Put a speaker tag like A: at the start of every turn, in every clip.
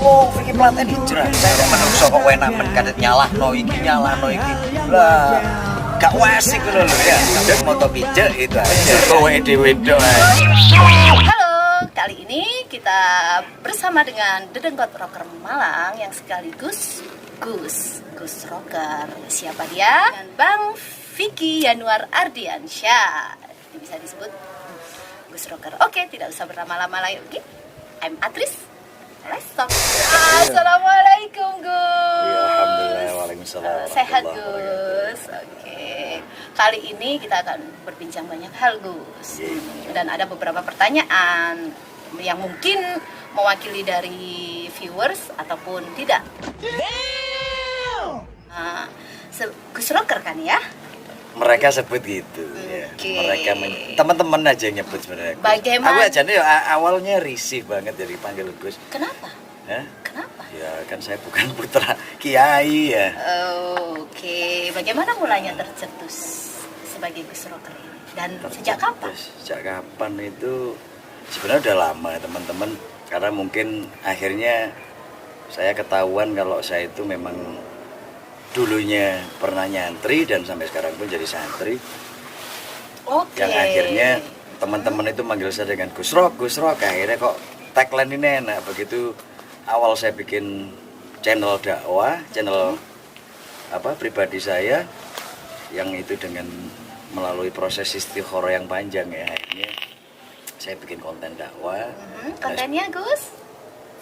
A: Oh, Vicky Platen hijrah. Saya kok menungso kok enak men kadet nyalahno iki. Lah, gak wasik lho ya. Kadang moto pijak itu aja. Kowe dhewe dok.
B: Halo, kali ini kita bersama dengan Dedengkot Rocker Malang yang sekaligus Gus Rocker. Siapa dia? Dengan Bang Vicky Yanuar Ardiansyah. Ini bisa disebut Gus Rocker. Oke, tidak usah berlama-lama lagi. Oke, I'm Atris. Let's talk. Assalamualaikum Gus.
A: Ya, alhamdulillah. Waalaikumsalam.
B: Sehat Gus. Oke. Kali ini kita akan berbincang banyak hal Gus. Dan ada beberapa pertanyaan yang mungkin mewakili dari viewers ataupun tidak. Nah, Gus Rocker kan ya?
A: Mereka sebut gitu ya. Mereka teman-teman aja yang nyebut sebenarnya.
B: Bagaimana?
A: Aku aja nih awalnya risih banget dari panggil Gus.
B: Kenapa?
A: Hah?
B: Kenapa?
A: Ya kan saya bukan putra kiai ya.
B: Oke. Bagaimana mulanya tercetus sebagai Gus Rocker ini? Dan sejak kapan?
A: Sejak kapan itu sebenarnya udah lama teman-teman. Karena mungkin akhirnya saya ketahuan kalau saya itu memang dulunya pernah nyantri dan sampai sekarang pun jadi santri.
B: Oke.
A: Yang akhirnya teman-teman itu manggil saya dengan Gus Rock. Akhirnya kok tagline ini enak. Begitu awal saya bikin channel dakwah, channel pribadi saya, yang itu dengan melalui proses istikharah yang panjang ya, akhirnya saya bikin konten dakwah.
B: Kontennya Gus?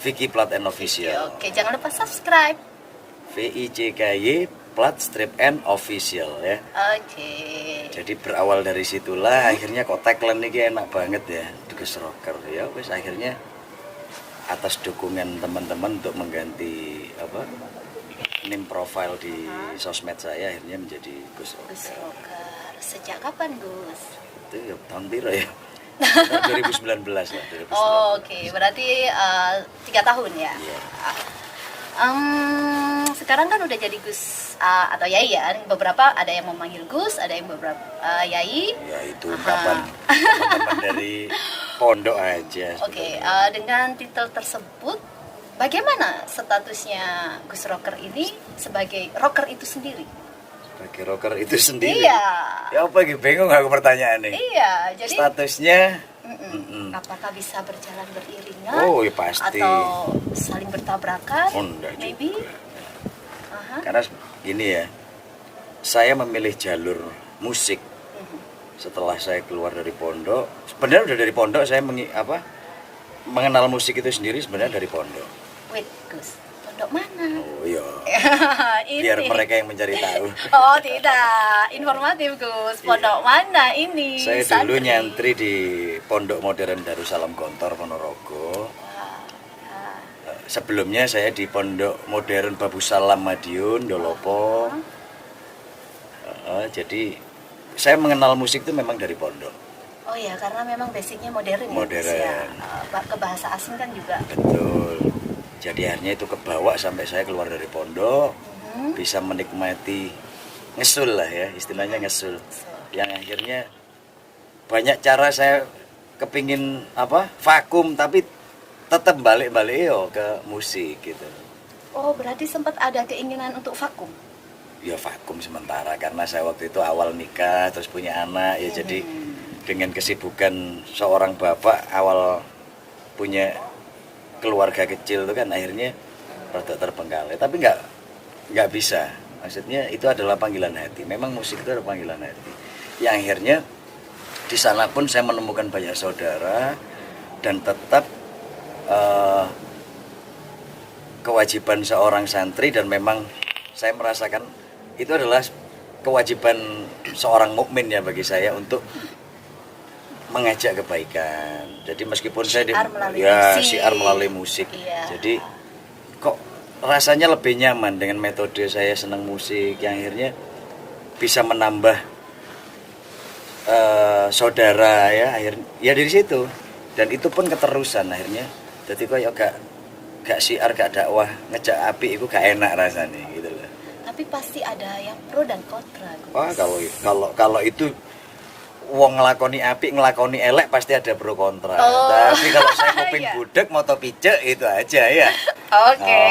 A: Vicky Platen Official.
B: Oke, jangan lupa subscribe.
A: VICKY Plat Strip N Official ya.
B: Oke.
A: Jadi berawal dari situlah akhirnya kok tagline ini enak banget ya, Gus Rocker ya. Wes akhirnya atas dukungan teman-teman untuk mengganti name profile di sosmed saya akhirnya menjadi Gus Rocker.
B: Gus Rocker. Sejak kapan Gus?
A: Itu ya tahun biru ya. 2019 lah. 2019.
B: Oke, berarti 3 tahun ya.
A: Iya.
B: Sekarang kan udah jadi Gus atau Yai ya. Beberapa ada yang memanggil Gus, ada yang beberapa Yai.
A: Ya itu ungkapan teman-teman dari pondok aja.
B: Oke, dengan titel tersebut, bagaimana statusnya Gus Rocker ini sebagai rocker itu sendiri?
A: Sebagai rocker itu sendiri?
B: Iya.
A: Ya apa gitu, bingung aku pertanyaannya.
B: Iya, jadi
A: statusnya
B: apakah bisa berjalan beriringan?
A: Oh ya pasti.
B: Atau saling bertabrakan?
A: Oh, enggak
B: maybe.
A: juga. Karena gini ya, saya memilih jalur musik setelah saya keluar dari pondok. Sebenarnya udah dari pondok saya mengenal musik itu sendiri sebenarnya dari pondok.
B: Wait, Gus, pondok mana?
A: Oh iya. Biar mereka yang mencari tahu.
B: Oh tidak, informatif Gus. Pondok mana ini?
A: Saya dulu nyantri di Pondok Modern Darussalam Gontor Ponorogo. Sebelumnya saya di Pondok Modern Babu Salam Madiun Dolopo. Jadi saya mengenal musik itu memang dari pondok.
B: Oh ya, karena memang basicnya modern.
A: Ya.
B: Ke bahasa asing kan juga.
A: Betul. Jadi akhirnya itu kebawa sampai saya keluar dari pondok, bisa menikmati ngesul lah ya, istilahnya ngesul. Yang akhirnya banyak cara saya kepingin vakum tapi tetap balik-balik ke musik gitu.
B: Oh, berarti sempat ada keinginan untuk vakum?
A: Ya vakum sementara karena saya waktu itu awal nikah terus punya anak ya, jadi dengan kesibukan seorang bapak awal punya keluarga kecil itu kan akhirnya rada terbengkalai, tapi nggak bisa. Maksudnya itu adalah panggilan hati. Memang musik itu adalah panggilan hati. Yang akhirnya di sana pun saya menemukan banyak saudara dan tetap kewajiban seorang santri, dan memang saya merasakan itu adalah kewajiban seorang mukmin ya bagi saya untuk mengajak kebaikan. Jadi meskipun
B: syiar
A: syiar melalui musik.
B: Iya.
A: Jadi kok rasanya lebih nyaman dengan metode saya senang musik yang akhirnya bisa menambah saudara ya akhirnya ya dari situ, dan itu pun keterusan akhirnya. Jadi kok ya gak syiar gak dakwah ngejak api itu gak enak rasanya gitu loh.
B: Tapi pasti ada yang pro dan kontra.
A: Wah kalau itu wong ngelakoni apik, ngelakoni elek pasti ada pro kontra.
B: Oh.
A: Tapi kalau saya kuping
B: Iya.
A: budek, moto pijek itu aja ya.
B: Oke.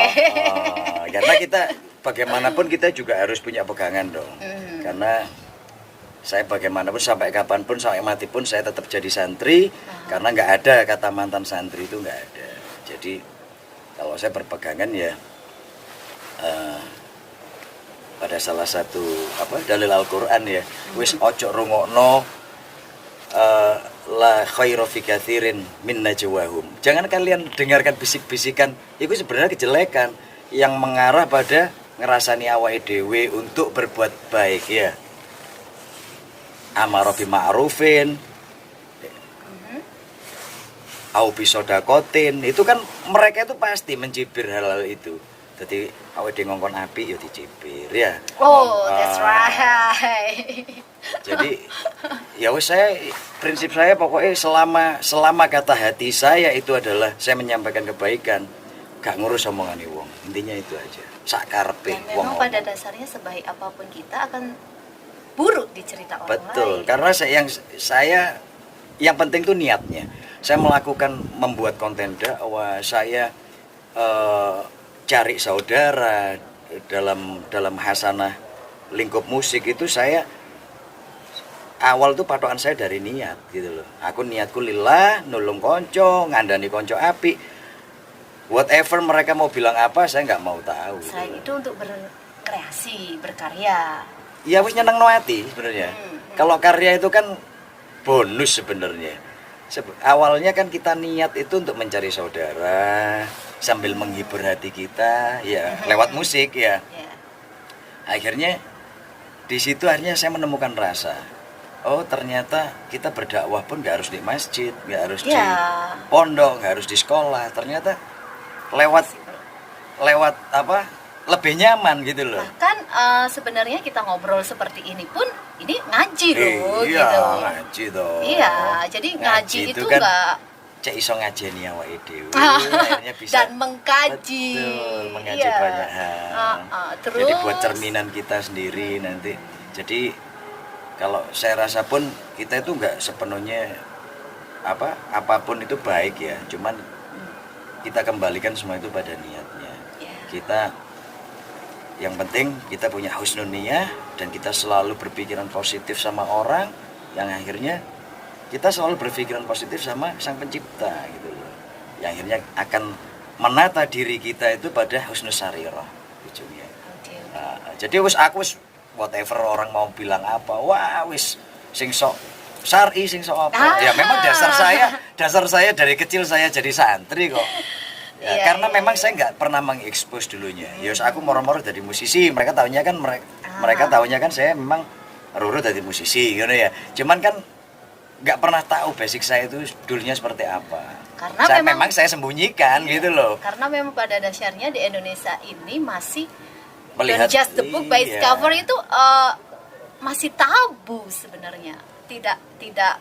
A: Karena kita bagaimanapun kita juga harus punya pegangan dong. Karena saya bagaimanapun sampai kapanpun, sampai mati pun saya tetap jadi santri. Karena nggak ada kata mantan santri itu nggak ada. Jadi kalau saya berpegangan ya pada salah satu dalil Al-Qur'an ya, wis ojo rungokno la khairu fi katsirin min najwahum. Jangan kalian dengarkan bisik-bisikan, itu sebenarnya kejelekan yang mengarah pada ngerasani awake dhewe untuk berbuat baik ya. Amaro bi ma'rufin au bi sodakotin, itu kan mereka itu pasti mencibir hal-hal itu. Jadi awake dhewe ngongkon apik ya dicibir ya.
B: Oh, that's right.
A: Jadi ya wis, prinsip saya pokoknya selama kata hati saya itu adalah saya menyampaikan kebaikan, gak ngurus omongan wong. Intinya itu aja. Sak karepe
B: Dan
A: wong.
B: memang pada dasarnya sebaik apapun kita akan buruk dicerita orang
A: Betul,
B: lain.
A: karena saya yang penting tuh niatnya. Saya melakukan membuat konten dakwah, saya cari saudara dalam hasanah lingkup musik itu. Saya awal tuh patokan saya dari niat gitu loh. Aku niatku lillah, nulung konco, ngandani konco api. Whatever mereka mau bilang apa, saya nggak mau tahu.
B: Selain
A: gitu
B: itu untuk berkreasi, berkarya.
A: ya wis nyeneng no hati sebenarnya. Kalau karya itu kan bonus sebenarnya. Awalnya kan kita niat itu untuk mencari saudara sambil menghibur hati kita ya lewat musik ya.
B: Ya.
A: Akhirnya di situ akhirnya saya menemukan rasa. Oh ternyata kita berdakwah pun nggak harus di masjid, nggak harus di pondok, nggak harus di sekolah. Ternyata lewat lebih nyaman gitu loh.
B: Bahkan sebenarnya kita ngobrol seperti ini pun ini ngaji loh
A: Iya,
B: gitu.
A: ngaji toh.
B: Iya, jadi ngaji itu
A: kan
B: enggak
A: cek iso ngajeni awake dhewe. Akhirnya bisa
B: dan mengkaji.
A: Betul, mengkaji
B: Iya.
A: banyak hal.
B: Terus
A: Jadi buat cerminan kita sendiri nanti. Jadi kalau saya rasa pun kita itu enggak sepenuhnya apapun itu baik ya. Cuman kita kembalikan semua itu pada niatnya.
B: Iya.
A: Kita yang penting kita punya husnul niyah dan kita selalu berpikiran positif sama orang yang akhirnya kita selalu berpikiran positif sama sang pencipta gitu loh. Yang akhirnya akan menata diri kita itu pada husnul sarirah ujungnya.
B: Oke.
A: Jadi aku whatever orang mau bilang apa, wah wis sing sok syar'i sing sok apa. Ya memang dasar saya dari kecil saya jadi santri kok. Ya,
B: Iya,
A: karena
B: iya,
A: memang
B: iya.
A: saya nggak pernah mengekspos dulunya. Ya aku moro-moro dari musisi, mereka tahunya kan mereka tahunya kan saya memang Roro dari musisi gitu ya. Cuman kan nggak pernah tahu basic saya itu dulunya seperti apa.
B: Karena memang
A: saya sembunyikan gitu loh.
B: Karena memang pada dasarnya di Indonesia ini masih
A: Melihat
B: don't just the book by its
A: iya.
B: cover itu masih tabu sebenarnya. Tidak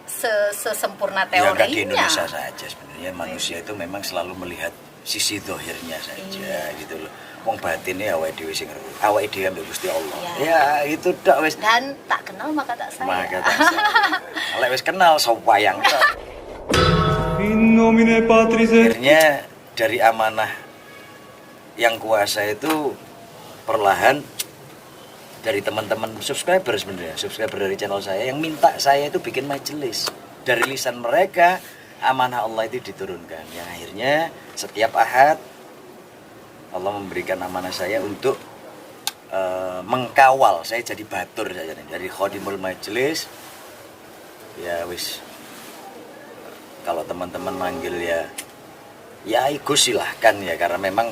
B: sesempurna
A: Ya
B: teorinya.
A: nggak di Indonesia saja sebenarnya, manusia itu memang selalu melihat sisi dohirnya saja gitu loh. Wong batinnya awake dhewe sing ngeru. Awake dhewe ambek Gusti Allah.
B: Ya.
A: Ya itu tok wis.
B: Dan tak kenal maka tak sayang.
A: Maka tak sayang. Lek wis kenal sopayang tok.
C: In nomine Patris et
A: Akhirnya dari amanah yang kuasa itu perlahan dari teman-teman subscriber sebenarnya, subscriber dari channel saya yang minta saya itu bikin majelis. Dari lisan mereka amanah Allah itu diturunkan. Yang akhirnya setiap Ahad Allah memberikan amanah saya untuk mengkawal. Saya jadi batur saja nih, dari khodimul majelis. Ya wis. Kalau teman-teman manggil ya ikut silahkan ya, karena memang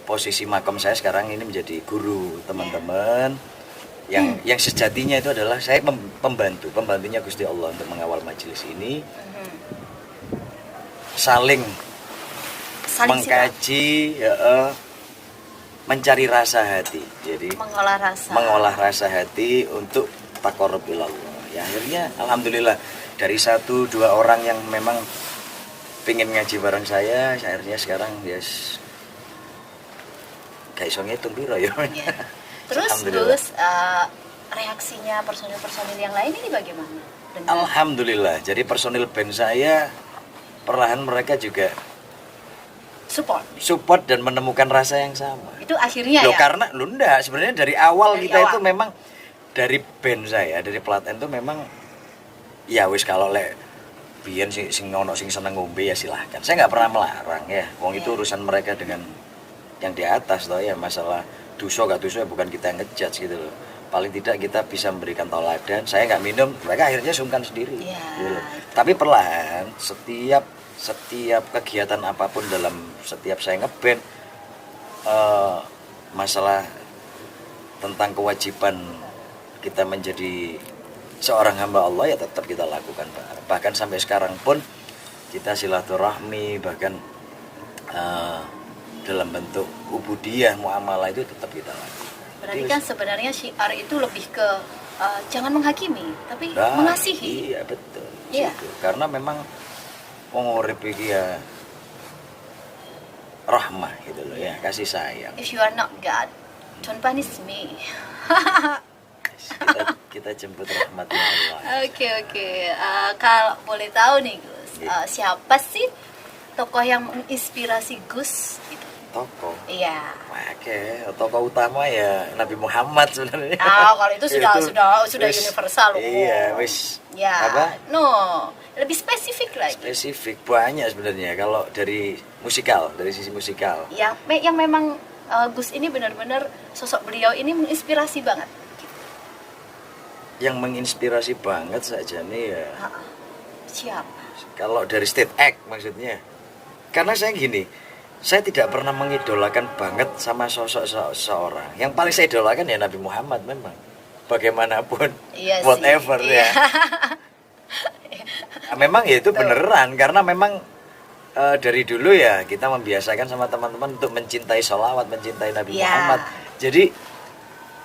A: posisi makom saya sekarang ini menjadi guru teman-teman. Yang sejatinya itu adalah saya pembantunya Gusti Allah untuk mengawal majelis ini. Saling mengkaji, mencari rasa hati. Jadi mengolah rasa hati untuk taqarrub ilallah. Ya akhirnya alhamdulillah dari 1-2 orang yang memang pengen ngaji bareng saya, akhirnya sekarang gak iso ngitung piro ya.
B: Terus reaksinya personil-personil yang lain ini bagaimana? dengan
A: Alhamdulillah. Jadi personil band saya perlahan mereka juga support dan menemukan rasa yang sama.
B: itu akhirnya
A: Loh
B: ya.
A: karena lu enggak, sebenarnya dari awal
B: Dari
A: kita
B: awal.
A: itu memang dari band saya, dari Plat N itu memang ya wis kalau lek biyen sing ono sing seneng ngombe ya silahkan. Saya nggak pernah melarang ya. Wong itu
B: Iya.
A: urusan mereka dengan yang di atas toh ya, masalah dosa gak dosa ya bukan kita yang ngejudge gitu loh. Paling tidak kita bisa memberikan tauladan. Saya nggak minum, mereka akhirnya sungkan sendiri.
B: Iya.
A: Gitu loh. Tapi perlahan setiap kegiatan apapun dalam setiap saya ngeband masalah tentang kewajiban kita menjadi seorang hamba Allah ya tetap kita lakukan. Bahkan sampai sekarang pun kita silaturahmi, bahkan dalam bentuk ubudiyah muamalah itu tetap kita lakukan.
B: Berarti kan sebenarnya syiar itu lebih ke jangan menghakimi, tapi
A: Nah,
B: mengasihi.
A: Iya betul.
B: Iya.
A: Gitu. Karena memang wong urip iki ya rahmah gitu loh ya, kasih sayang.
B: If you are not God, don't punish me.
A: Kita jemput rahmatnya Allah.
B: Oke. Kalau boleh tahu nih Gus,
A: Iya.
B: siapa sih tokoh yang menginspirasi Gus? Gitu.
A: Tokoh.
B: Iya.
A: Oke, tokoh utama ya Nabi Muhammad sebenarnya.
B: Kalau itu sudah
A: wis,
B: universal loh.
A: Iya, wis.
B: Ya.
A: Apa?
B: No, lebih spesifik lagi.
A: Spesifik banyak sebenarnya kalau dari sisi musikal.
B: Yang memang Gus ini benar-benar sosok beliau ini menginspirasi banget.
A: Yang menginspirasi banget saja nih ya.
B: Siapa?
A: Kalau dari state act maksudnya. Karena saya gini, saya tidak pernah mengidolakan banget sama sosok seorang. Yang paling saya idolakan ya Nabi Muhammad memang. Bagaimanapun,
B: Iya sih,
A: whatever
B: iya.
A: ya. Memang ya itu beneran karena memang dari dulu ya kita membiasakan sama teman-teman untuk mencintai sholawat, mencintai Nabi
B: Iya.
A: Muhammad. Jadi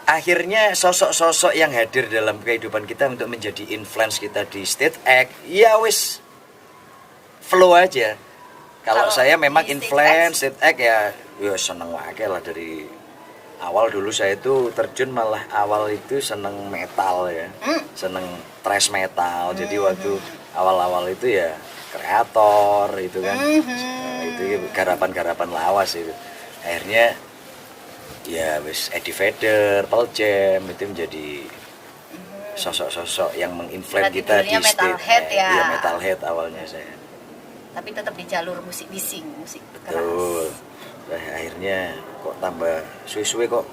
A: akhirnya sosok-sosok yang hadir dalam kehidupan kita untuk menjadi influence kita di state act, ya wis flow aja. Kalau saya memang
B: di
A: influence state act ya seneng wae lah dari awal. Dulu saya itu terjun malah awal itu seneng metal ya, seneng thrash metal. Jadi waktu awal-awal itu ya kreator itu kan, itu garapan-garapan lawas itu. Akhirnya ya wis Eddie Vedder, Pearl Jam itu menjadi sosok-sosok yang menginfluence
B: Berarti
A: kita di
B: dulunya metalhead
A: state.
B: ya.
A: Iya, metalhead awalnya saya.
B: Tapi tetap di jalur musik bising, musik keras.
A: Betul. Nah, akhirnya kok tambah suwe-suwe kok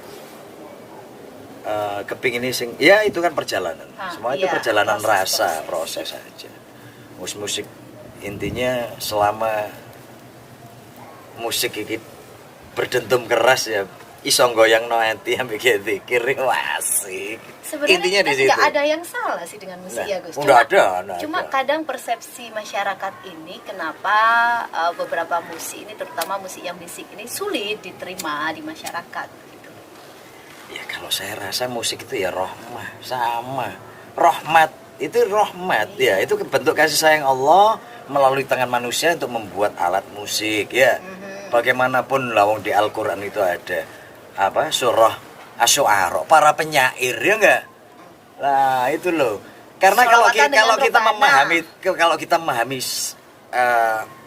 A: kepingin ini sing ya itu kan perjalanan. Semua itu
B: iya,
A: perjalanan
B: proses.
A: proses aja. Musik intinya selama musik iki berdentum keras ya iso goyang no hati ambek zikir asik.
B: Sebenarnya
A: Intinya di
B: kan
A: situ.
B: nggak ada yang salah sih dengan musik
A: Nah,
B: ya Gus.
A: nggak ada.
B: Cuma kadang persepsi masyarakat ini kenapa beberapa musik ini terutama musik yang bisik ini sulit diterima di masyarakat gitu.
A: Ya kalau saya rasa musik itu ya rahmah sama. Rahmat itu rahmat ya, itu bentuk kasih sayang Allah melalui tangan manusia untuk membuat alat musik ya. Bagaimanapun lawang di Al-Qur'an itu ada apa? Surah Asy-Syu'ara, para penyair ya enggak? Nah, itu loh. Karena kalau kita memahami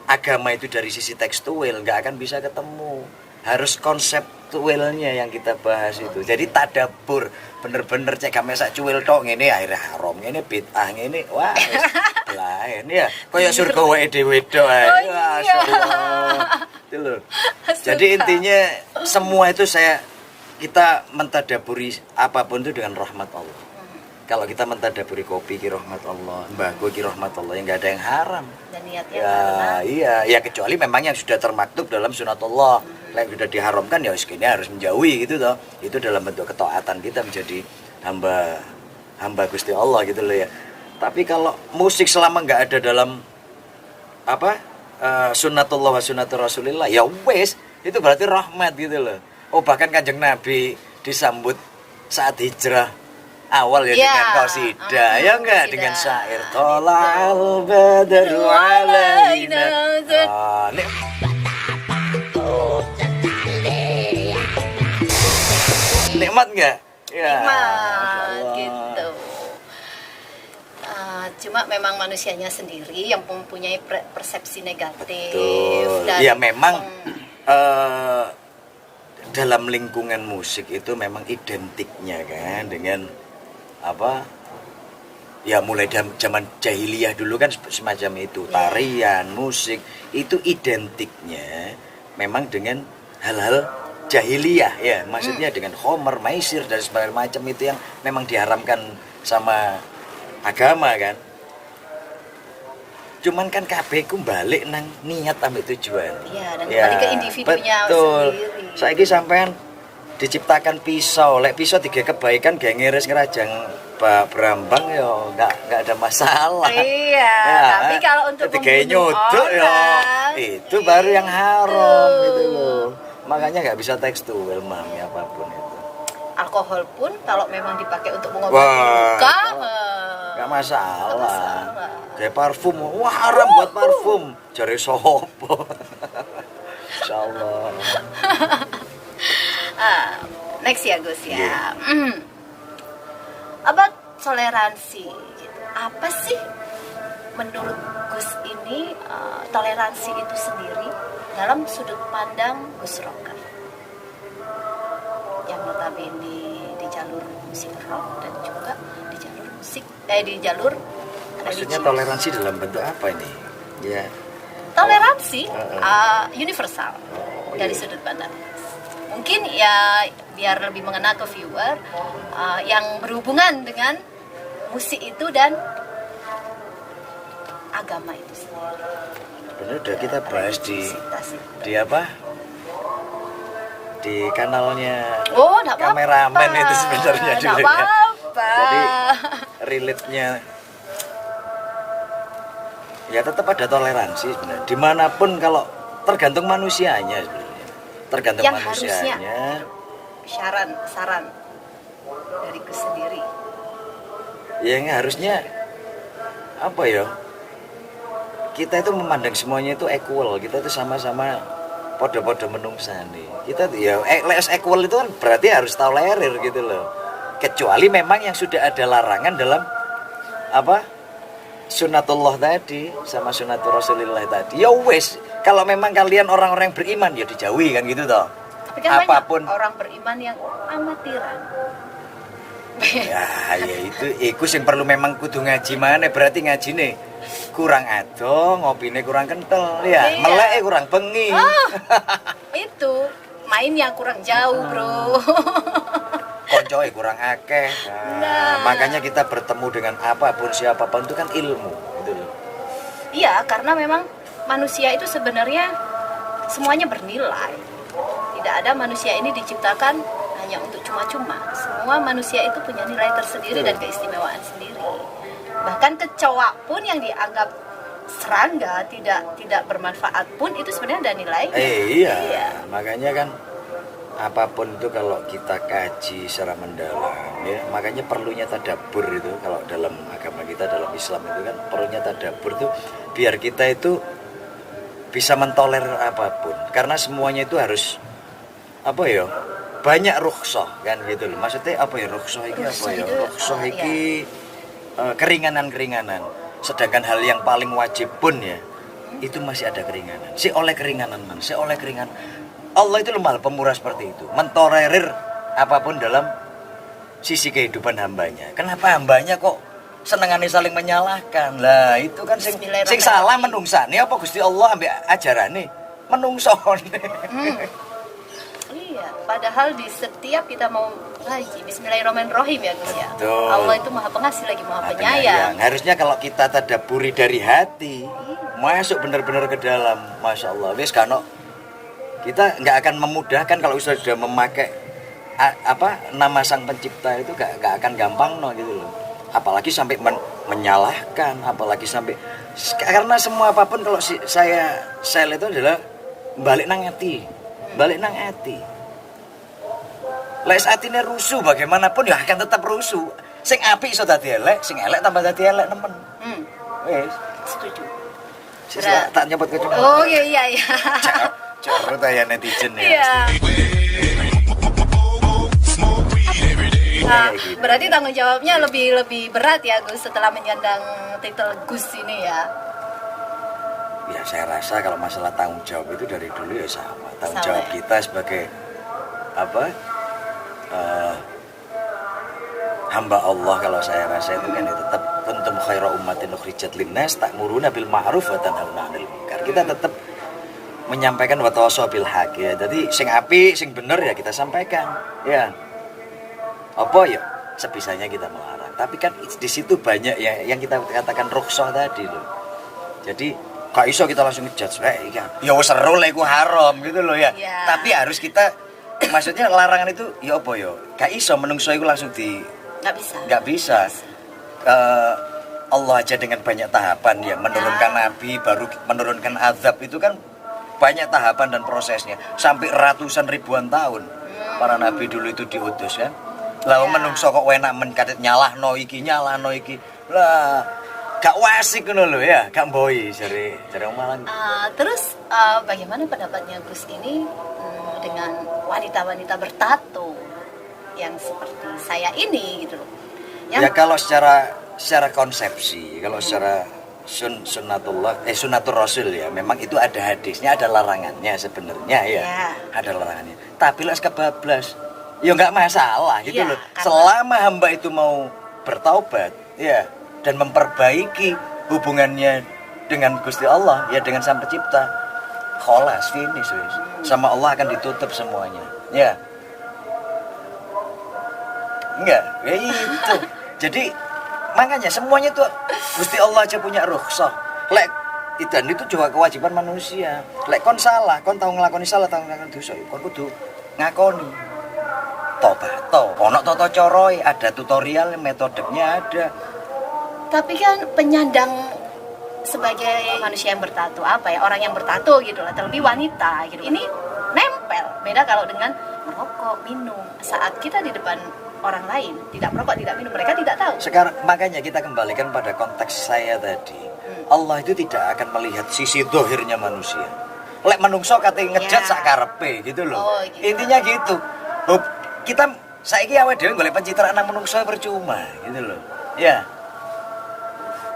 A: agama itu dari sisi tekstual nggak akan bisa ketemu. Harus konseptualnya yang kita bahas itu. Jadi tadabbur bener-bener cek sak cuwil tok ngene akhirnya haram ngene bid'ah ngene wah wis lain ya kaya surga wae dhewe tok ae. Itu loh. Jadi intinya semua itu kita mentadaburi apapun itu dengan rahmat Allah. Kalau kita mentadaburi kopi ki rahmat Allah, mbahku ki rahmat Allah, yang nggak ada yang haram.
B: Dan niatnya
A: Ya,
B: karena
A: iya, kecuali memang yang sudah termaktub dalam sunatullah. Yang sudah diharamkan ya ini harus menjauhi gitu toh. Itu dalam bentuk ketaatan kita menjadi hamba Gusti Allah gitu loh ya. Tapi kalau musik selama nggak ada dalam sunatullah wa sunatur Rasulillah, ya wes itu berarti rahmat gitu loh. Oh bahkan Kanjeng Nabi disambut saat hijrah awal ya dengan qasidah ya enggak dengan syair tolal badru alaina. Nikmat enggak? Ya.
B: nikmat gitu. Cuma memang manusianya sendiri yang mempunyai persepsi negatif.
A: Betul.
B: Dan,
A: Ya memang dalam lingkungan musik itu memang identiknya kan dengan apa? Ya mulai zaman jahiliyah dulu kan semacam itu. Tarian, musik itu identiknya memang dengan hal-hal jahiliyah ya. Maksudnya dengan khomer, maisir dan sebagainya macam itu yang memang diharamkan sama agama kan. Cuman kan kabeh ku balik nang niat ambek tujuan.
B: Iya, dan kembali ke individunya
A: betul.
B: sendiri.
A: Saiki sampean diciptakan pisau, lek pisau tiga kebaikan gak ngiris ngerajang berambang ya enggak ada masalah.
B: Iya, tapi kalau untuk
A: tiga
B: membunuh
A: nyuduk ya
B: orang,
A: itu baru yang haram gitu loh. Makanya nggak bisa tekstual mami apapun itu.
B: Alkohol pun kalau memang dipakai untuk mengobati
A: Wah,
B: luka,
A: nggak masalah.
B: nggak masalah.
A: Kayak parfum, wah haram buat parfum. Jari sopo. Insyaallah.
B: Next ya Gus ya.
A: Yeah.
B: About toleransi gitu. Apa sih menurut Gus ini toleransi itu sendiri dalam sudut pandang Gus Rocker yang notabene di jalur musik rock dan juga di jalur musik di jalur
A: Maksudnya
B: religius.
A: toleransi dalam bentuk apa ini? Ya.
B: Toleransi universal dari sudut pandang. Mungkin ya biar lebih mengena ke viewer yang berhubungan dengan musik itu dan agama itu sendiri.
A: Benar udah kita bahas
B: Religiositas itu.
A: di apa? Di kanalnya
B: Oh, enggak apa-apa.
A: kameramen itu sebenarnya
B: Enggak
A: dulu ya.
B: apa-apa.
A: Jadi relate-nya ya tetap ada toleransi sebenarnya. Dimanapun kalau tergantung manusianya sebenarnya. Tergantung
B: Yang
A: manusianya.
B: saran dari Gus sendiri.
A: Yang harusnya apa ya? Kita itu memandang semuanya itu equal. Kita itu sama-sama podo-podo menungsani. Kita ya less equal itu kan berarti harus tolerir gitu loh. Kecuali memang yang sudah ada larangan dalam apa? Sunatullah tadi sama sunatul Rasulillah tadi. Ya wes, kalau memang kalian orang-orang yang beriman ya dijauhi kan gitu toh.
B: Tapi kan
A: Apapun
B: banyak orang beriman yang amatiran.
A: ya itu yang perlu memang kudu ngaji mana berarti ngaji nih kurang ado, ngopine kurang kental ya,
B: Iya.
A: melek kurang bengi.
B: Itu mainnya kurang jauh, Bro.
A: Koncoe kurang akeh.
B: Nah.
A: Makanya kita bertemu dengan apapun siapapun itu kan ilmu gitu loh.
B: Iya, karena memang manusia itu sebenarnya semuanya bernilai. Tidak ada manusia ini diciptakan hanya untuk cuma-cuma. Semua manusia itu punya nilai tersendiri dan keistimewaan sendiri. Bahkan kecoa pun yang dianggap serangga tidak bermanfaat pun itu sebenarnya ada nilainya.
A: Iya. Makanya kan apapun itu kalau kita kaji secara mendalam ya, makanya perlunya tadabbur itu kalau dalam agama kita, dalam Islam itu kan perlunya tadabbur itu biar kita itu bisa mentolerir apapun karena semuanya itu harus apa ya, banyak rukhsah kan gitu loh. Maksudnya apa ya rukhsah iki apa ya? Rukhsah iki keringanan-keringanan. Sedangkan hal yang paling wajib pun ya itu masih ada keringanan. Si oleh keringanan. Allah itu lemah pemurah seperti itu, mentolerir apapun dalam sisi kehidupan hambanya. Kenapa hambanya kok senengane saling menyalahkan? Lah itu kan sing salah menungsane apa Gusti Allah ambek ajarane menungsone.
B: Iya, padahal di setiap kita mau ngaji Bismillahirrahmanirrahim ya Gus ya.
A: Betul.
B: Allah itu Maha Pengasih lagi Maha Penyayang.
A: Harusnya kalau kita tadabburi dari hati, masuk benar-benar ke dalam, masya Allah. Wis kano kita nggak akan memudahkan kalau sudah memakai nama sang pencipta itu gak akan gampang no gitu loh. Apalagi sampai menyalahkan, apalagi sampai karena semua apapun kalau saya itu adalah balik nang hati. Lek atine rusuh bagaimanapun ya akan tetap rusuh. Sing apik iso dadi elek, sing elek tambah dadi elek nemen. Wes,
B: Setuju.
A: sisa tak nyebut ke cuma.
B: Oh iya.
A: Cerut ya netizen ya.
B: Iya. Nah,
A: kayak gitu.
B: berarti tanggung jawabnya lebih berat ya Gus setelah menyandang titel Gus ini ya.
A: Ya saya rasa kalau masalah tanggung jawab itu dari dulu ya sama. Tanggung
B: Sama
A: jawab
B: ya?
A: kita sebagai apa? Hamba Allah kalau saya rasa itu kan ya tetap kuntum khaira ummatin ukhrijat linnas ta'muruna bil ma'ruf wa tanhauna 'anil munkar. Kita tetap menyampaikan wa tawassaw bil haq ya. Jadi sing apik, sing bener ya kita sampaikan. Ya. Apa ya? Sebisanya kita melarang. Tapi kan di situ banyak yang kita katakan rukhsah tadi loh. Jadi gak iso kita langsung ngejudge, ya wis seru lah iku haram gitu loh ya.
B: Iya.
A: Tapi harus kita maksudnya larangan itu ya apa ya? Gak iso menungso iku langsung
B: Nggak bisa.
A: Allah aja dengan banyak tahapan ya menurunkan nabi baru menurunkan azab itu kan banyak tahapan dan prosesnya sampai ratusan ribuan tahun para nabi dulu itu diutus kan lalu menungso kok enak menkatit nyalahno iki lah gak wasik ngono lho ya gak mboi jare Malang.
B: Terus bagaimana pendapatnya Gus ini dengan wanita-wanita bertato yang seperti saya ini gitu loh.
A: Ya kalau secara konsepsi, kalau secara sunnatur rasul ya, memang itu ada hadisnya, ada larangannya sebenarnya ya. Ada larangannya. Tapi lah kebablas, ya nggak masalah gitu loh. Selama hamba itu mau bertaubat, ya, dan memperbaiki hubungannya dengan Gusti Allah, ya dengan Sang Pencipta, kholas finish wis. Sama Allah akan ditutup semuanya. Ya. Enggak, ya itu. Jadi makanya semuanya tuh Gusti Allah aja punya rukhsah. Lek dan itu juga kewajiban manusia. Lek kon salah, kon tahu nglakoni salah, tahu nglakoni dosa, kon kudu ngakoni. Tobat, ono tata carae, ada tutorial, metodenya ada.
B: Tapi kan penyandang sebagai manusia yang bertato apa ya, orang yang bertato gitu lah, terlebih wanita gitu. Ini nempel. Beda kalau dengan merokok, minum. Saat kita di depan orang lain tidak merokok, tidak minum, mereka tidak tahu.
A: Sekarang makanya kita kembalikan pada konteks saya tadi. Allah itu tidak akan melihat sisi dohirnya manusia. Lek menungso kate ngejat sak karepe gitu loh.
B: Gitu.
A: Intinya gitu. Kita saiki awake dhewe golek pencitraan nang menungso percuma gitu loh. Ya.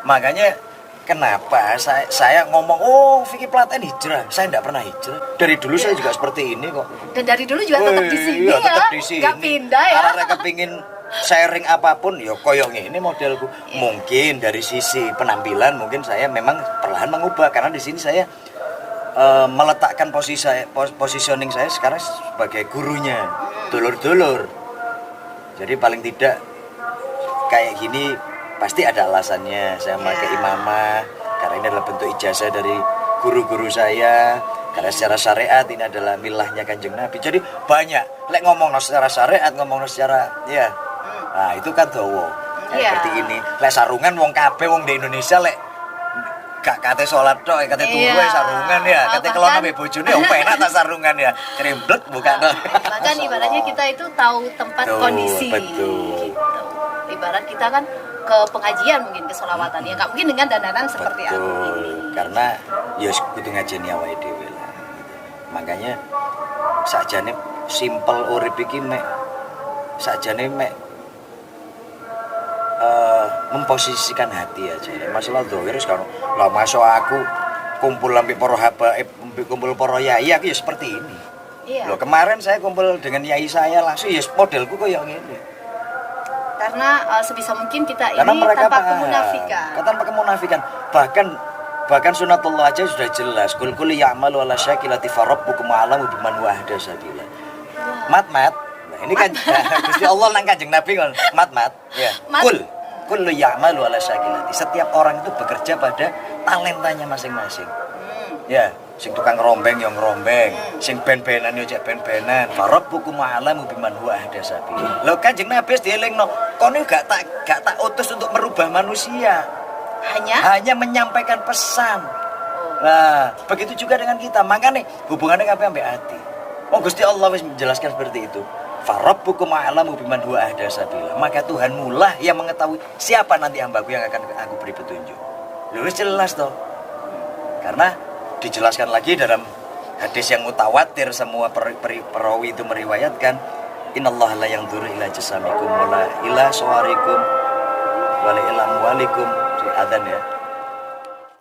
A: Makanya kenapa saya ngomong Vicky Platen hijrah. Saya tidak pernah hijrah. Dari dulu saya juga seperti ini kok.
B: Dan dari dulu juga tetap di sini
A: iya,
B: ya.
A: tetap di sini.
B: Gak pindah ya.
A: Karena kepingin sharing apapun ya koyo ini modelku. Mungkin dari sisi penampilan mungkin saya memang perlahan mengubah karena di sini saya meletakkan positioning saya sekarang sebagai gurunya, dulur-dulur. Jadi paling tidak kayak gini pasti ada alasannya saya pakai imamah karena ini adalah bentuk ijazah dari guru-guru saya. Karena secara syariat ini adalah milahnya Kanjeng Nabi. Jadi banyak lek ngomong secara syariat, ngomong secara ya. Nah, itu kan dawa. Seperti ini. Lek sarungan wong kabeh wong di Indonesia lek gak kate salat tok, kate turu sarungan ya. Kate kelon ambek bojone yo penak tak sarungan ya. Kremblek buka tok.
B: Bahkan ibaratnya kita itu tahu tempat kondisi.
A: Betul.
B: Gitu. Ibarat kita kan ke pengajian mungkin ke sholawatan ya, nggak mungkin dengan dandanan seperti aku ini.
A: Karena ya kudu ngajeni awake dhewe lah. Makanya sakjane simpel urip iki mek sakjane mek memposisikan hati aja. Masalah dohir sekarang lah masuk aku kumpul ambek para habaib, kumpul para yai aku ya seperti ini. Loh kemarin saya kumpul dengan yai saya langsung ya modelku koyo ngene.
B: Karena sebisa mungkin kita ini tanpa kemunafikan.
A: Tanpa kemunafikan. Bahkan sunatullah aja sudah jelas. Kul ya'malu ala syakilati farabbukum a'lamu biman wahda sabila. Mat. Nah, ini kan Gusti Allah nang Kanjeng Nabi kan. Mat. Ya. Kul ya'malu ala syakilati. Setiap orang itu bekerja pada talentanya masing-masing. Ya, sing tukang rombeng yang rombeng, sing ben-benan yo cek ben-benan. Farabbukum a'lamu biman wahda sabila. Lho Kanjeng Nabi dielingno, kono gak tak utus untuk merubah manusia. Hanya menyampaikan pesan. Nah, begitu juga dengan kita. Makanya hubungannya apa sampai hati. Gusti Allah wis menjelaskan seperti itu. Farabbukum a'lamu biman huwa ahda sabila. Maka Tuhanmu lah yang mengetahui siapa nanti hambaku yang akan aku beri petunjuk. Wis jelas toh. Karena dijelaskan lagi dalam hadis yang mutawatir semua perawi itu meriwayatkan Innallaha la yanzuru ila jasamikum wala ila suwarikum wala ila amwalikum. Adzan ya.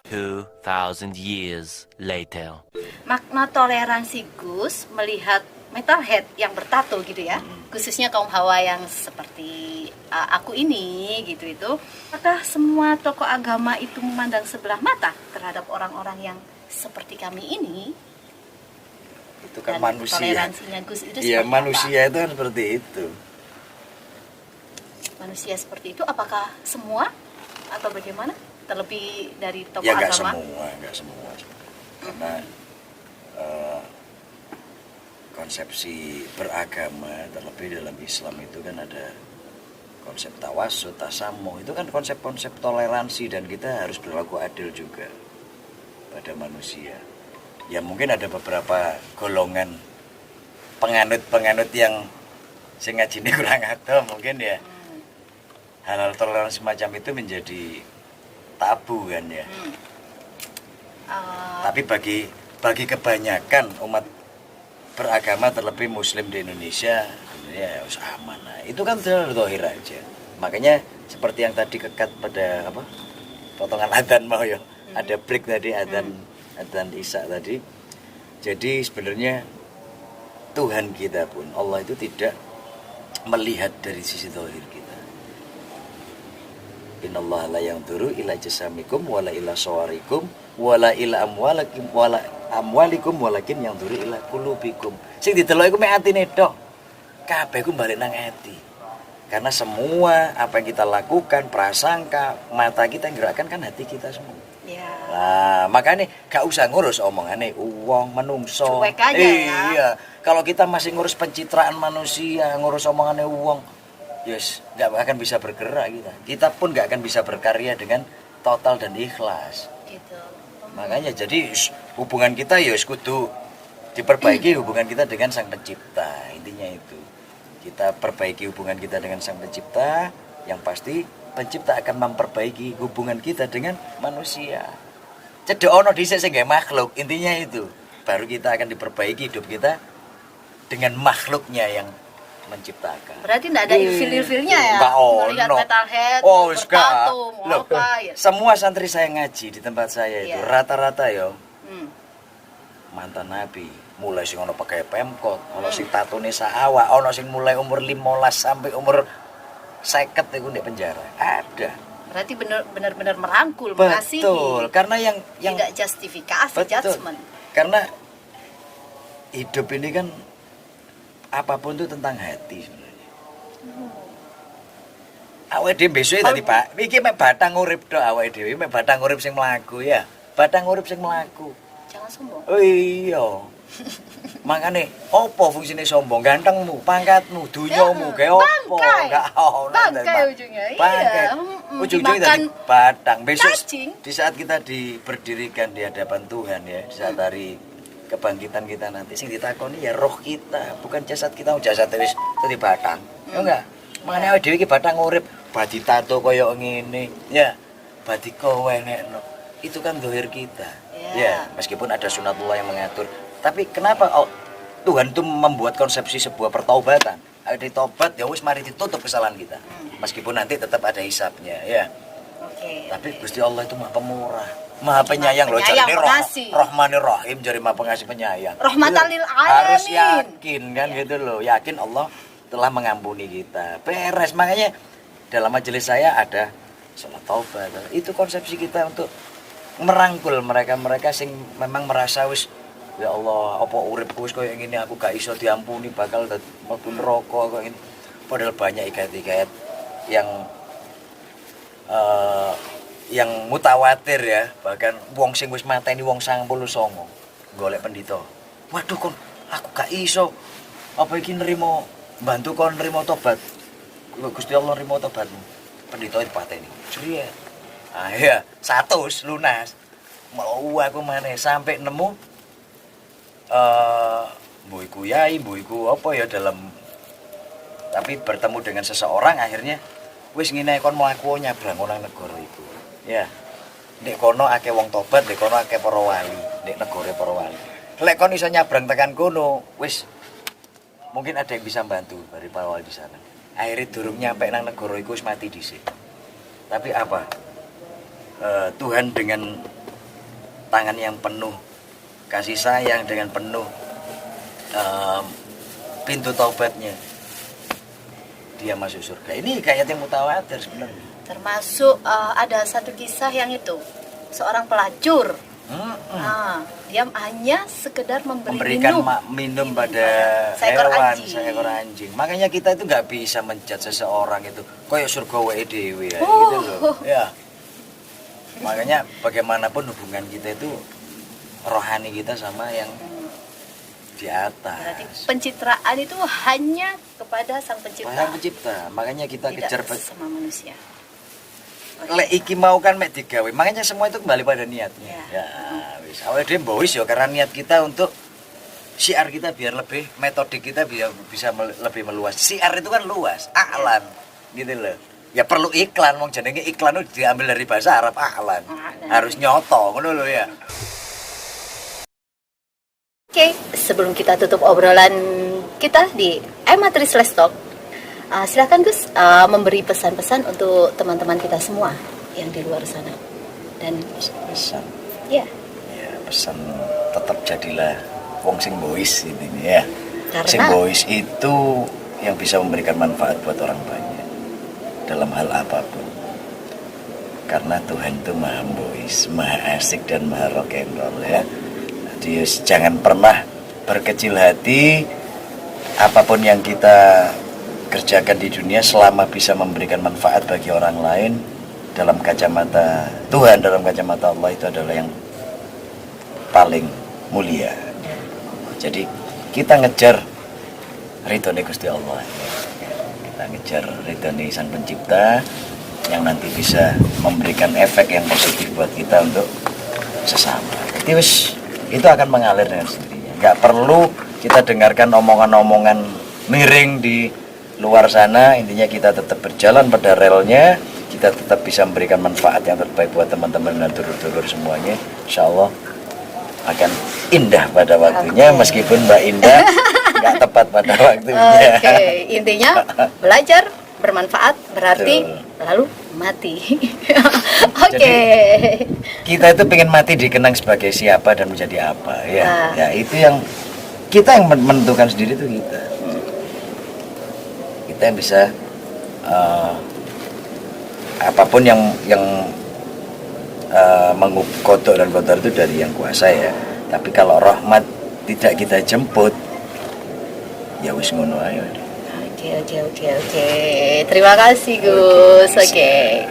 D: 2,000 years later.
B: Makna toleransi Gus melihat metalhead yang bertato gitu ya, khususnya kaum hawa yang seperti aku ini gitu itu. Apakah semua tokoh agama itu memandang sebelah mata terhadap orang-orang yang seperti kami ini?
A: Itu kan
B: Dan
A: manusia.
B: toleransinya Gus itu
A: Iya,
B: seperti
A: manusia itu kan seperti itu.
B: apa? Manusia seperti itu apakah semua atau bagaimana? Terlebih dari tokoh
A: Ya nggak
B: agama?
A: semua. Karena konsepsi beragama terlebih dalam Islam itu kan ada konsep tawasud, tasamuh, itu kan konsep-konsep toleransi dan kita harus berlaku adil juga pada manusia. Ya mungkin ada beberapa golongan penganut-penganut yang sing ngajine kurang adoh mungkin ya. Hal-hal toleransi semacam itu menjadi tabu kan ya. Tapi bagi kebanyakan umat beragama terlebih muslim di Indonesia ya harus aman. Nah, itu kan sudah zahir aja. Makanya seperti yang tadi kekat pada apa? Potongan adzan mau ya. Ada break tadi adzan Isya tadi. Jadi sebenarnya Tuhan kita pun Allah itu tidak melihat dari sisi zahir kita. Innallaha la yanzuru ila jasamikum wala ila sawarikum wala ila amwalikum walakin yanzuru ila qulubikum. Sing didelok iku mek atine tok. Kabeh ku balik nang ati. Karena semua apa yang kita lakukan, prasangka, mata kita yang gerakkan kan hati kita semua.
B: Ya.
A: Nah, makanya gak usah ngurus omongane uang menungso.
B: Cuek aja ya.
A: Iya. Kalau kita masih ngurus pencitraan manusia, ngurus omongane uang, yes, gak akan bisa bergerak kita. Kita pun gak akan bisa berkarya dengan total dan ikhlas.
B: Gitu.
A: Makanya jadi hubungan kita ya kudu diperbaiki hubungan kita dengan Sang Pencipta. Intinya itu. Kita perbaiki hubungan kita dengan Sang Pencipta, yang pasti Pencipta akan memperbaiki hubungan kita dengan manusia. Cedek ono dhisik sing gawe makhluk, intinya itu. Baru kita akan diperbaiki hidup kita dengan makhluknya yang menciptakan.
B: Berarti tidak ada ilfil-ilfilnya ya?
A: Nggak
B: Melihat
A: ono.
B: metalhead,
A: Oh,
B: bertato, mau
A: Loh,
B: apa ya?
A: semua santri saya ngaji di tempat saya itu
B: Iya.
A: rata-rata yo
B: Hmm.
A: mantan nabi. Mulai sing ono pakai pemkot, ono sing tatune saawak, ono sing mulai umur 15 sampai umur 50 itu di penjara. Ada.
B: Berarti benar-benar merangkul, mengasihi.
A: Betul. Karena yang
B: Tidak justifikasi,
A: betul.
B: judgment.
A: Karena hidup ini kan apapun itu tentang hati sebenarnya. Awake dhewe besok tadi Pak, iki mek batang urip tok awake dhewe, mek batang urip sing mlaku ya. Batang urip sing mlaku.
B: Jangan sombong.
A: Oh iya. Makane opo fungsine sombong? Gantengmu, pangkatmu, dunyamu, gawe opo?
B: Bangkai.
A: Enggak ono.
B: Bangkai ujungnya, iya.
A: Bangkai. Ujung-ujungnya
B: Dimakan
A: tadi batang. Besok
B: cacing.
A: di saat kita berdirikan di hadapan Tuhan ya, di saat hari kebangkitan kita nanti sing ditakoni ya roh kita, bukan jasad kita. Jasad wis dadi batang. Ya enggak? Makane awake dhewe iki batang urip, badi tato koyo ngene. Ya, badi kowe nekno. Itu kan zahir kita. Ya, meskipun ada sunatullah yang mengatur. Tapi kenapa Tuhan itu membuat konsepsi sebuah pertaubatan? Ada tobat ya wis mari ditutup kesalahan kita. Meskipun nanti tetap ada hisabnya ya.
B: Oke.
A: Tapi Gusti Allah itu Maha Pemurah, Maha Penyayang loh.
B: Penyayang,
A: Jadi
B: pengasih.
A: Rahmanir Rahim, jadi Maha Pengasih Penyayang.
B: Rahmatan
A: Itu
B: lil
A: harus
B: alamin.
A: yakin kan gitu loh. Yakin Allah telah mengampuni kita. Beres. Makanya dalam majelis saya ada salat taubat. Itu konsepsi kita untuk merangkul mereka sing memang merasa wis ya Allah apa uripku wis koyo ngene aku gak iso diampuni bakal mlebu neraka kok ngene. Padahal banyak hikayat-hikayat yang mutawatir ya, bahkan wong sing wis mateni wong 99 golek pendito. Waduh kon aku gak iso apa iki nerimo bantu kon nerimo tobat. Gusti Allah nerimo tobatmu. Pendito dipateni. Jeriet. Ah iya, 100 lunas. Mau aku maneh sampai nemu mbuiku yai, mbuiku apa ya dalam tapi bertemu dengan seseorang akhirnya wis ngene kon mlaku nyabrang nang negara iku. Ya. Nek kono akeh wong tobat, nek kono akeh para wali, nek negara para wali. Lek kon iso nyabrang tekan kono, wis mungkin ada yang bisa bantu dari Pak Wali di sana. Akhirnya durung nyampe nang negara iku wis mati dhisik. Tapi apa? Tuhan dengan tangan yang penuh kasih sayang, dengan penuh pintu taubatnya, dia masuk surga. Ini kayak yang mutawatir sebenarnya.
B: Termasuk ada satu kisah yang itu seorang pelacur. Dia hanya sekedar
A: memberikan minum pada seekor anjing. Makanya kita itu nggak bisa menjudge seseorang itu koyo surga wae dhewe ya, gitu loh. Ya. Makanya bagaimanapun hubungan kita itu rohani kita sama yang di atas.
B: Berarti pencitraan itu hanya kepada sang pencipta.
A: Sang pencipta. Makanya kita
B: tidak
A: kejar
B: sama manusia.
A: Lek iki mau kan mek digawe. Makanya semua itu kembali pada niatnya.
B: Ya.
A: Wis awal dhewe wis ya karena niat kita untuk syiar kita biar lebih, metode kita biar bisa lebih meluas. Syiar itu kan luas, a'lan gitu loh. Ya perlu iklan, wong jenenge iklan itu diambil dari bahasa Arab a'lan. Harus nyoto ngono lho ya.
B: Oke, sebelum kita tutup obrolan kita di Ematris Let's Talk, silakan Gus memberi pesan-pesan untuk teman-teman kita semua yang di luar sana. Dan
A: Pesan.
B: ya,
A: Ya, pesan tetap jadilah wong sing bois intinya ya.
B: Karena-
A: Sing bois itu yang bisa memberikan manfaat buat orang banyak dalam hal apapun. Karena Tuhan itu maha bois, maha asik dan maha rock and roll ya. Jadi jangan pernah berkecil hati. Apapun yang kita kerjakan di dunia selama bisa memberikan manfaat bagi orang lain, dalam kacamata Tuhan, dalam kacamata Allah itu adalah yang paling mulia. Jadi kita ngejar ridhone Gusti Allah. Kita ngejar ridhone Sang Pencipta yang nanti bisa memberikan efek yang positif buat kita untuk sesama. Itu akan mengalir dengan sendirinya. Nggak perlu kita dengarkan omongan-omongan miring di luar sana. Intinya kita tetap berjalan pada relnya, kita tetap bisa memberikan manfaat yang terbaik buat teman-teman dan dulur-dulur semuanya. Insya Allah akan indah pada waktunya, meskipun Mbak Indah nggak tepat pada waktunya.
B: Oke, intinya belajar bermanfaat berarti
A: Betul.
B: lalu mati. Oke.
A: Kita itu pengen mati dikenang sebagai siapa dan menjadi apa ya.
B: Ah.
A: Ya itu yang kita yang menentukan sendiri itu kita. Kita yang bisa apapun yang mengkodok dan kotor itu dari yang kuasa ya. Tapi kalau rahmat tidak kita jemput, ya wis ngono ae.
B: Oke. Terima kasih Gus. Oke.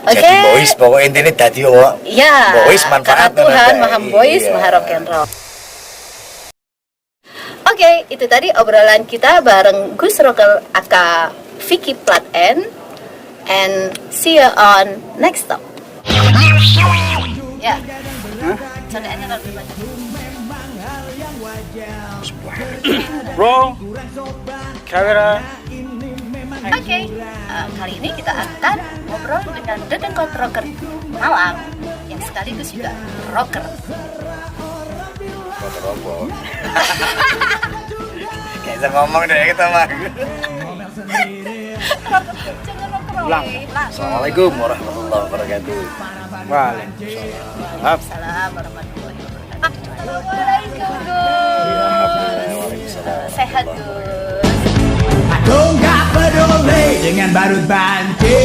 A: Jadi boys pokoknya intinya tadi
B: Iya.
A: boys manfaat
B: Karena Tuhan maha boys,
A: iya.
B: maha rock and roll. Oke, itu tadi obrolan kita bareng Gus Rocker aka Vicky Plat N. And see you on next talk. Ya. Contohnya kalau dibaca.
C: Bro, kamera.
B: Oke, kali ini kita akan ngobrol dengan Dedengkot Rocker Malang yang sekaligus juga rocker.
A: Kayak bisa ngomong deh kita mah.
B: Jangan rocker
C: Ulang.
A: Assalamualaikum warahmatullahi wabarakatuh.
C: Waalaikumsalam.
B: Salam warahmatullahi wabarakatuh. Assalamualaikum Gus. Sehat Gus.
E: Aku nggak peduli dengan badut banci.